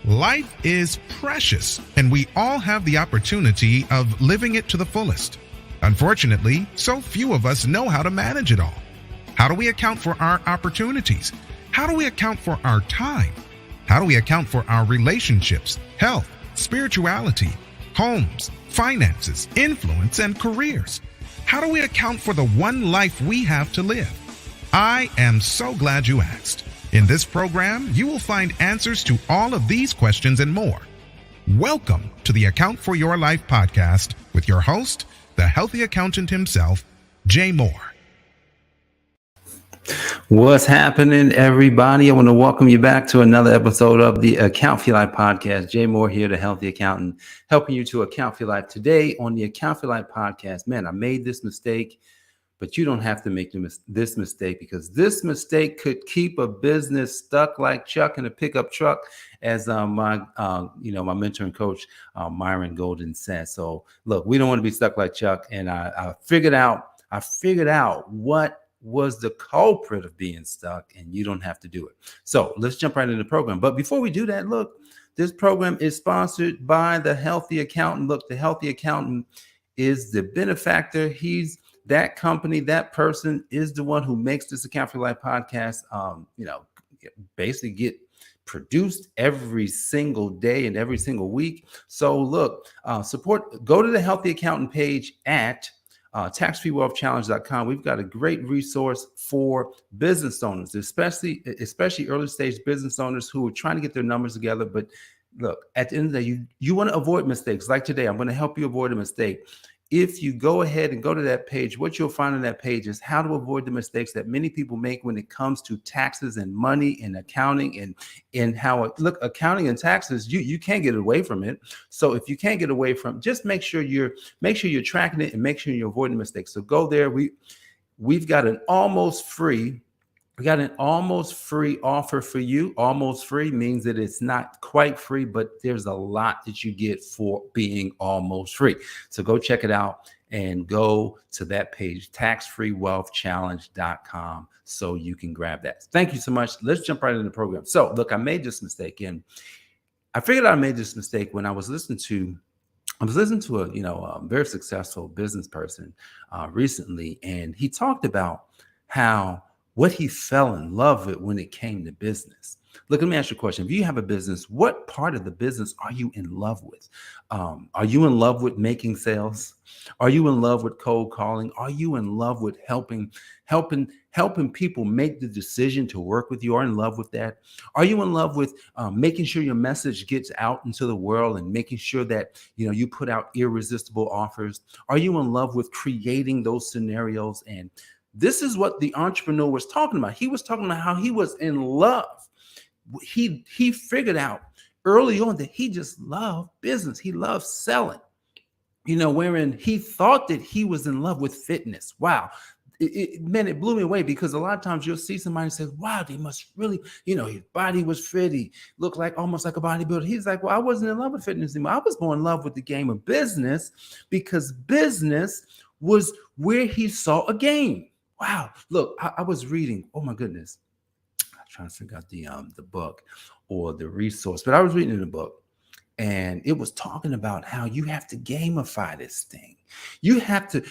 Life is precious, and we all have the opportunity of living it to the fullest. Unfortunately, so few of us know how to manage it all. How do we account for our opportunities? How do we account for our time? How do we account for our relationships, health, spirituality, homes, finances, influence, and careers? How do we account for the one life we have to live? I am so glad you asked. In this program, you will find answers to all of these questions and more. Welcome to the Account for Your Life podcast with your host, the healthy accountant himself, Jay Moore. What's happening, everybody? I want to welcome you back to another episode of the Account for Your Life podcast. Jay Moore here, the healthy accountant, helping you to account for your life. Today on the Account for Your Life podcast, man, I made this mistake. But you don't have to make this mistake, because this mistake could keep a business stuck like Chuck in a pickup truck, as my mentor and coach, Myron Golden says. So look, we don't want to be stuck like Chuck. And I figured out what was the culprit of being stuck, and you don't have to do it. So let's jump right into the program. But before we do that, look, this program is sponsored by the Healthy Accountant. Look, the Healthy Accountant is the benefactor. That company, that person is the one who makes this Account for Your Life podcast, basically get produced every single day and every single week. So look, go to the Healthy Accountant page at taxfreewealthchallenge.com. We've got a great resource for business owners, especially early stage business owners who are trying to get their numbers together. But look, at the end of the day, you want to avoid mistakes. Like today, I'm going to help you avoid a mistake. If you go ahead and go to that page, what you'll find on that page is how to avoid the mistakes that many people make when it comes to taxes and money and accounting and how accounting and taxes, you can't get away from it. So if you can't get away from it, just make sure you're tracking it and make sure you're avoiding mistakes. So go there. We've got an almost free offer for you. Almost free means that it's not quite free, but there's a lot that you get for being almost free. So go check it out and go to that page, taxfreewealthchallenge.com, so you can grab that. Thank you so much. Let's jump right into the program. So look, I made this mistake, and I figured I made this mistake when I was listening to a very successful business person recently, and he talked about what he fell in love with when it came to business. Look, let me ask you a question. If you have a business, what part of the business are you in love with? Are you in love with making sales? Are you in love with cold calling? Are you in love with helping people make the decision to work with you? Are in love with that? Are you in love with making sure your message gets out into the world and making sure that you put out irresistible offers? Are you in love with creating those scenarios? And this is what the entrepreneur was talking about. He was talking about how he was in love. He figured out early on that he just loved business. He loved selling, wherein he thought that he was in love with fitness. Wow. It blew me away, because a lot of times you'll see somebody say, wow, they must really, his body was fit. He looked almost like a bodybuilder. He's like, well, I wasn't in love with fitness anymore. I was more in love with the game of business, because business was where he saw a game. Wow. Look, I was reading. Oh, my goodness. I'm trying to figure out the book or the resource, but I was reading the book, and it was talking about how you have to gamify this thing. You have to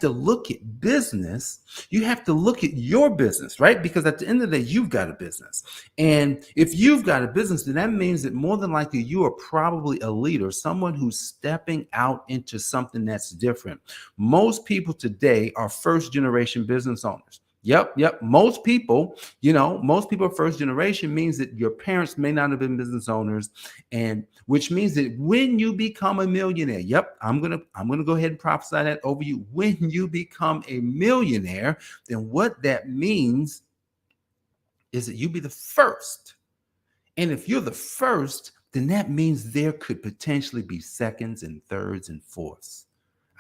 look at business. You have to look at your business, right? Because at the end of the day, you've got a business. And if you've got a business, then that means that more than likely you are probably a leader, someone who's stepping out into something that's different. Most people today are first generation business owners. Yep. Most people are first generation, means that your parents may not have been business owners, and which means that when you become a millionaire, I'm gonna go ahead and prophesy that over you. When you become a millionaire, then what that means is that you be the first. And if you're the first, then that means there could potentially be seconds and thirds and fourths.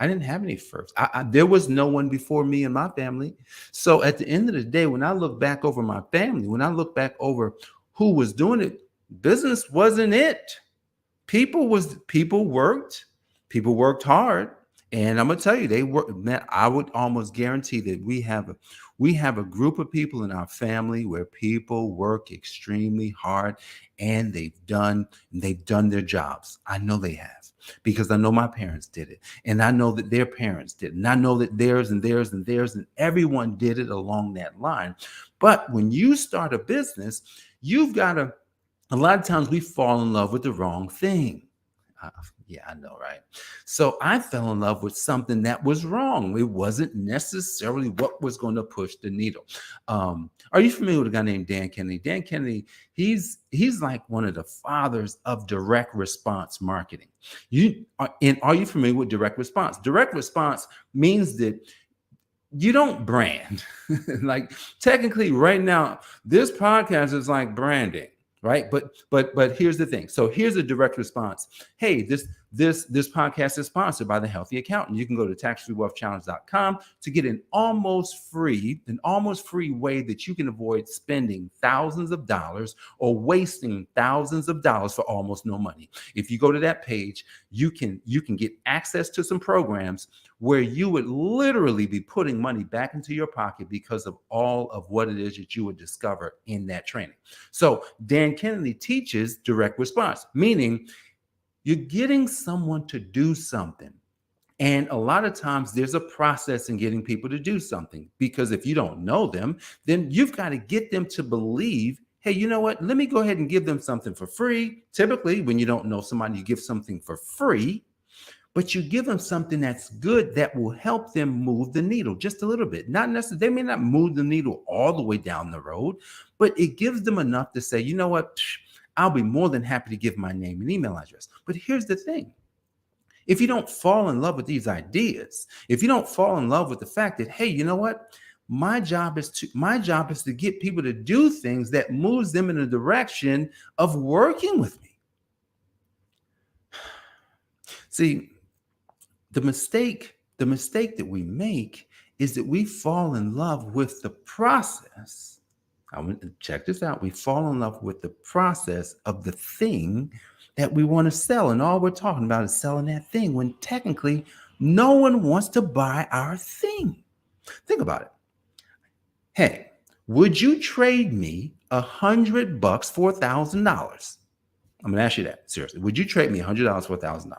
I didn't have any first. There was no one before me in my family. So at the end of the day, when I look back over my family, when I look back over who was doing it, business wasn't it. People worked hard, And I'm gonna tell you, they work. Man, I would almost guarantee that we have a group of people in our family where people work extremely hard, and they've done their jobs. I know they have, because I know my parents did it, and I know that their parents did, and I know that theirs and theirs and theirs and everyone did it along that line. But when you start a business, you've got to. A lot of times we fall in love with the wrong thing. Uh, yeah, I know, right? So I fell in love with something that was wrong. It wasn't necessarily what was going to push the needle. Are you familiar with a guy named Dan Kennedy? Dan Kennedy, he's like one of the fathers of direct response marketing. Are you familiar with direct response? Direct response means that you don't brand. Like, technically right now, this podcast is like branding, right? But here's the thing. So here's a direct response. Hey, this podcast is sponsored by The Healthy Accountant. You can go to taxfreewealthchallenge.com to get an almost free way that you can avoid spending thousands of dollars or wasting thousands of dollars for almost no money. If you go to that page, you can get access to some programs where you would literally be putting money back into your pocket because of all of what it is that you would discover in that training. So Dan Kennedy teaches direct response, meaning you're getting someone to do something. And a lot of times there's a process in getting people to do something, because if you don't know them, then you've got to get them to believe, hey, you know what? Let me go ahead and give them something for free. Typically, when you don't know somebody, you give something for free, but you give them something that's good that will help them move the needle just a little bit. Not necessarily, they may not move the needle all the way down the road, but it gives them enough to say, you know what? I'll be more than happy to give my name and email address. But here's the thing. If you don't fall in love with these ideas, if you don't fall in love with the fact that, hey, you know what? My job is to get people to do things that moves them in a direction of working with me. See, the mistake that we make is that we fall in love with the process. I want to check this out. We fall in love with the process of the thing that we want to sell. And all we're talking about is selling that thing, when technically no one wants to buy our thing. Think about it. Hey, would you trade me $100 for $1,000? I'm going to ask you that seriously. Would you trade me $100 for $1,000?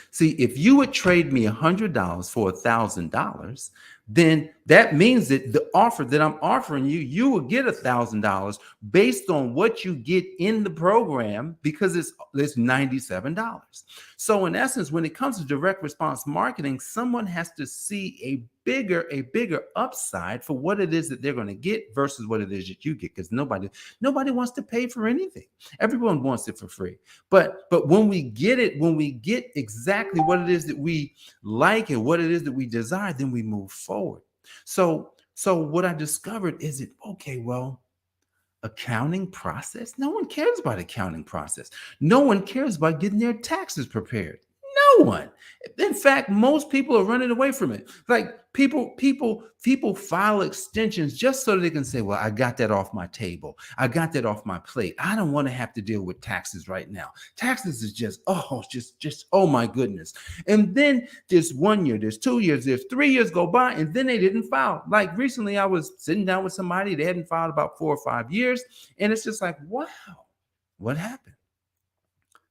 See, if you would trade me $100 for $1,000, then that means that the offer that I'm offering you, you will get $1,000 based on what you get in the program, because it's $97. So in essence, when it comes to direct response marketing, someone has to see a bigger upside for what it is that they're going to get versus what it is that you get, because nobody wants to pay for anything. Everyone wants it for free. But when we get exactly what it is that we like and what it is that we desire, then we move forward. So what I discovered is that, okay, well, accounting process, no one cares about accounting process. No one cares about getting their taxes prepared. No one. In fact, most people are running away from it. Like, people file extensions just so they can say, well, I got that off my table. I got that off my plate. I don't want to have to deal with taxes right now. Taxes is just oh my goodness. And then there's 1 year, there's 2 years, there's 3 years go by, and then they didn't file. Like, recently I was sitting down with somebody, they hadn't filed about 4 or 5 years. And it's just like, wow, what happened?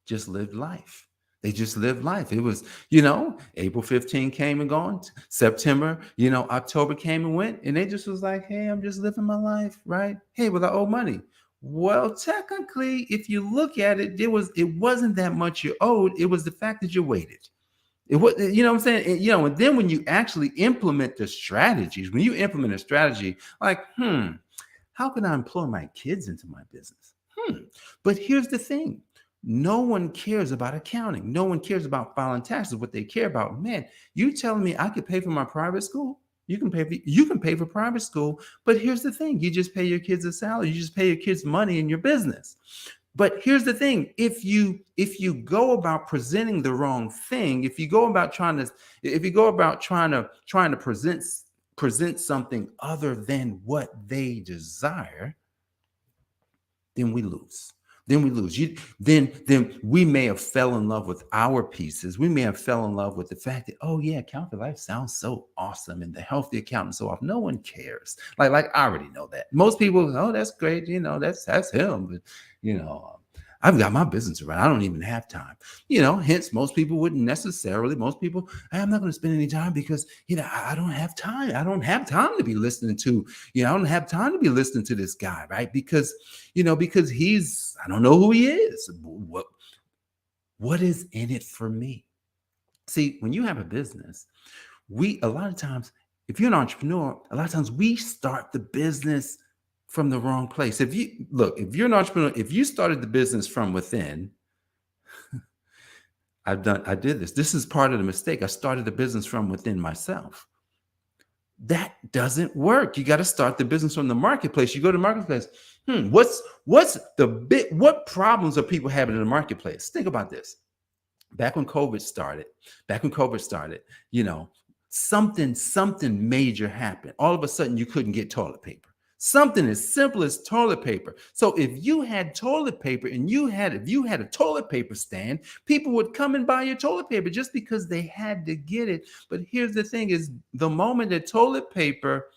Just lived life. They just lived life. It was, April 15 came and gone. September, October came and went. And they just was like, hey, I'm just living my life, right? Hey, well, I owe money. Well, technically, if you look at it, it wasn't that much you owed. It was the fact that you waited. It was, you know what I'm saying? And then when you actually implement the strategies, when you implement a strategy like, how can I employ my kids into my business? But here's the thing. No one cares about accounting. No one cares about filing taxes. What they care about, man, you telling me I could pay for my private school? You can pay for private school, but here's the thing. You just pay your kids a salary. You just pay your kids money in your business. But here's the thing. If you go about presenting the wrong thing, if you go about trying to present something other than what they desire, then we lose. then we lose. Then we may have fell in love with our pieces. We may have fell in love with the fact that, oh yeah, Account for Life sounds so awesome, and the healthy accountant so off. No one cares. Like I already know that. Most people, oh, that's great. That's him. But I've got my business around. I don't even have time. Hence most people wouldn't necessarily. Most people, I'm not going to spend any time because I don't have time. I don't have time to be listening to. I don't have time to be listening to this guy, right? Because because I don't know who he is. What is in it for me? See, when you have a business, a lot of times, if you're an entrepreneur, a lot of times we start the business from the wrong place. If you're an entrepreneur, if you started the business from within, I did this. This is part of the mistake. I started the business from within myself. That doesn't work. You got to start the business from the marketplace. You go to the marketplace. What problems are people having in the marketplace? Think about this. Back when COVID started, something major happened. All of a sudden, you couldn't get toilet paper. Something as simple as toilet paper. So if you had toilet paper and if you had a toilet paper stand, people would come and buy your toilet paper just because they had to get it. But here's the thing: is the moment that toilet paper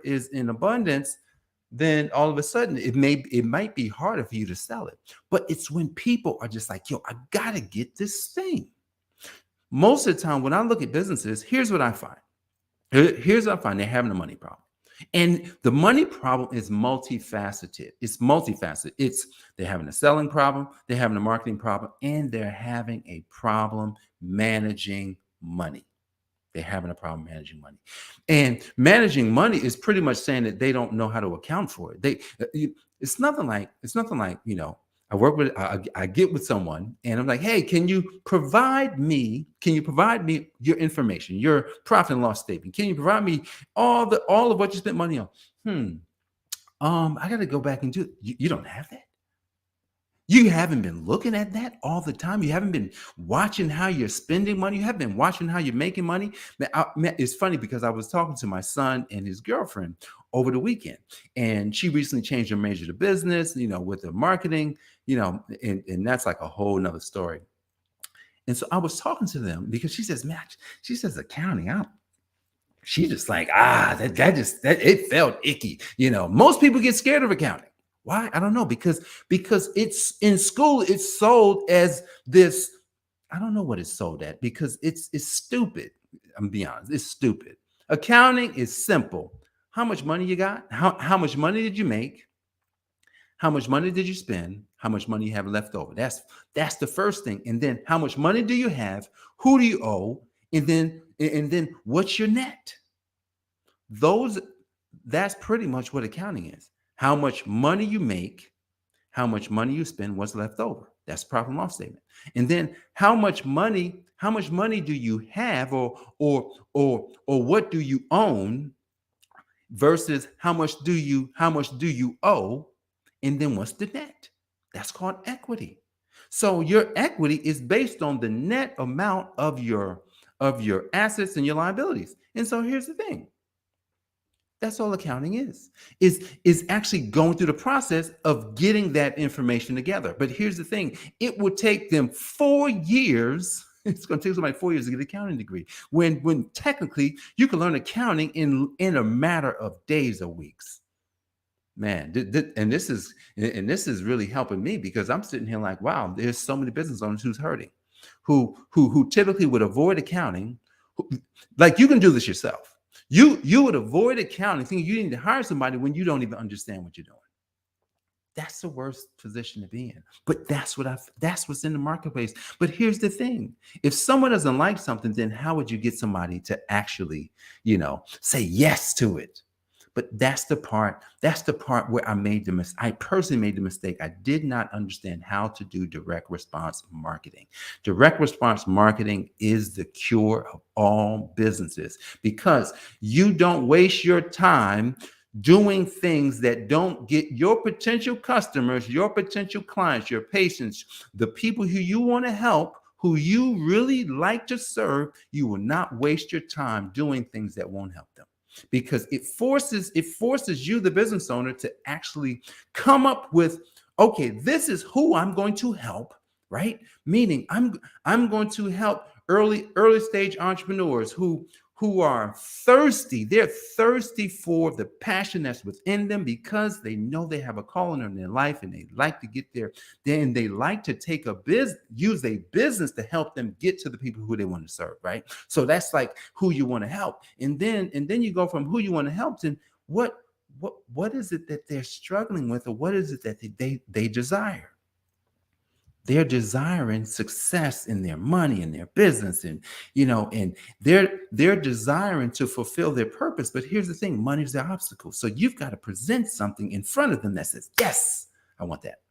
is in abundance, then all of a sudden it might be harder for you to sell it. But it's when people are just like, yo, I gotta get this thing. Most of the time when I look at businesses, here's what I find. Here's what I find: they're having a money problem. And the money problem is multifaceted. It's multifaceted. They're having a selling problem, they're having a marketing problem, and they're having a problem managing money. They're having a problem managing money. And managing money is pretty much saying that they don't know how to account for it. It's nothing like, I get with someone and I'm like, hey, can you provide me your information, your profit and loss statement? Can you provide me all of what you spent money on? I got to go back and do it. You don't have that. You haven't been looking at that all the time. You haven't been watching how you're spending money. You haven't been watching how you're making money. It's funny because I was talking to my son and his girlfriend over the weekend, and she recently changed her major to business, with the marketing, and that's like a whole nother story. And so I was talking to them because she says, accounting out. She's just like, that it felt icky. Most people get scared of accounting. Why? I don't know. Because it's in school, it's sold as this. I don't know what it's sold at because it's stupid. I'm gonna be honest. It's stupid. Accounting is simple. How much money you got? How much money did you make? How much money did you spend? How much money you have left over? That's the first thing. And then how much money do you have? Who do you owe? And then what's your net? That's pretty much what accounting is. How much money you make, how much money you spend, what's left over. That's profit and loss statement. And then how much money do you have or what do you own versus how much do you owe? And then what's the net? That's called equity. So your equity is based on the net amount of your assets and your liabilities. And so here's the thing. That's all accounting is actually going through the process of getting that information together. But here's the thing. It would take them 4 years. It's going to take somebody 4 years to get an accounting degree. When technically you can learn accounting in a matter of days or weeks. Man, and this is really helping me because I'm sitting here like, wow, there's so many business owners who's hurting, who typically would avoid accounting. Like you can do this yourself. You would avoid accounting, thinking you need to hire somebody when you don't even understand what you're doing. That's the worst position to be in. But that's what's in the marketplace. But here's the thing. If someone doesn't like something, then how would you get somebody to actually, say yes to it? But that's the part where I personally made the mistake. I did not understand how to do direct response marketing. Direct response marketing is the cure of all businesses because you don't waste your time doing things that don't get your potential customers, your potential clients, your patients, the people who you want to help, who you really like to serve. You will not waste your time doing things that won't help them. Because it forces you, the business owner, to actually come up with Okay, this is who I'm going to help, right? Meaning I'm going to help early stage entrepreneurs who are thirsty. They're thirsty for the passion that's within them because they know they have a calling in their life and they like to get there. Then they like to take use a business to help them get to the people who they want to serve, right? So that's like who you want to help. And then you go from who you want to help to what is it that they're struggling with, or what is it that they desire? They're desiring success in their money and their business, and and they're desiring to fulfill their purpose. But here's the thing: money is their obstacle. So you've got to present something in front of them that says, "Yes, I want that."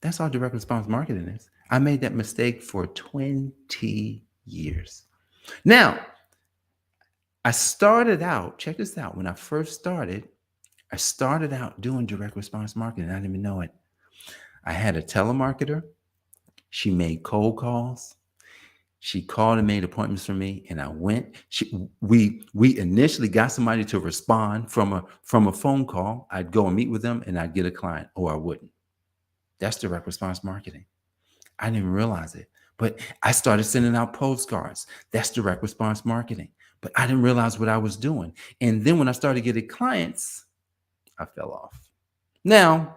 That's all direct response marketing is. I made that mistake for 20 years. Now, I started out, check this out. When I first started, I started out doing direct response marketing. I didn't even know it. I had a telemarketer. She made cold calls. She called and made appointments for me, and I went. We initially got somebody to respond from a phone call. I'd go and meet with them, and I'd get a client, or I wouldn't. That's direct response marketing. I didn't realize it, but I started sending out postcards. That's direct response marketing. But I didn't realize what I was doing. And then when I started getting clients, I fell off. Now,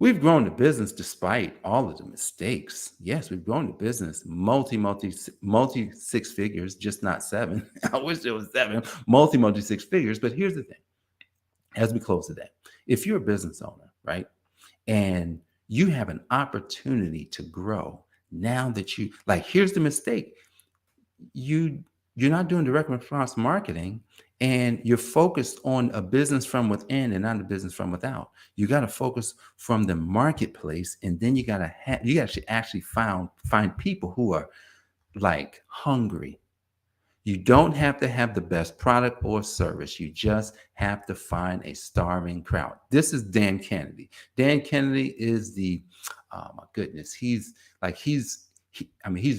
we've grown the business despite all of the mistakes. Yes, we've grown the business multi six figures, just not 7. I wish it was 7, multi 6 figures. But here's the thing, as we close today, if you're a business owner, right, and you have an opportunity to grow, now that here's the mistake. You're not doing direct response marketing, and you're focused on a business from within and not a business from without. You got to focus from the marketplace, and then you got to actually find people who are like hungry. You don't have to have the best product or service. You just have to find a starving crowd. This is Dan Kennedy. Dan Kennedy is oh my goodness, he's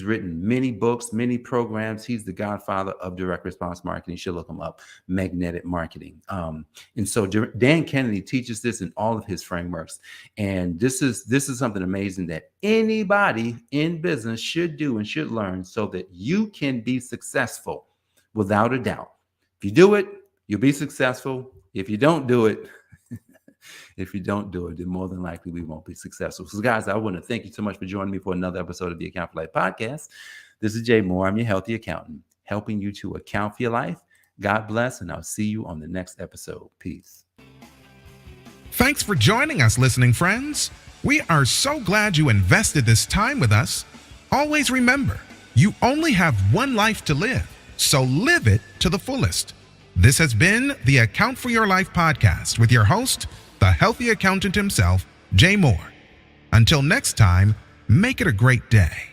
written many books, many programs. He's the godfather of direct response marketing. You should look him up, magnetic marketing. And so Dan Kennedy teaches this in all of his frameworks. And this is something amazing that anybody in business should do and should learn so that you can be successful without a doubt. If you do it, you'll be successful. If you don't do it, then more than likely we won't be successful. So guys, I want to thank you so much for joining me for another episode of the Account for Life podcast. This is Jay Moore. I'm your healthy accountant, helping you to account for your life. God bless, and I'll see you on the next episode. Peace. Thanks for joining us, listening friends. We are so glad you invested this time with us. Always remember, you only have one life to live, so live it to the fullest. This has been the Account for Your Life podcast with your host, the healthy accountant himself, Jay Moore. Until next time, make it a great day.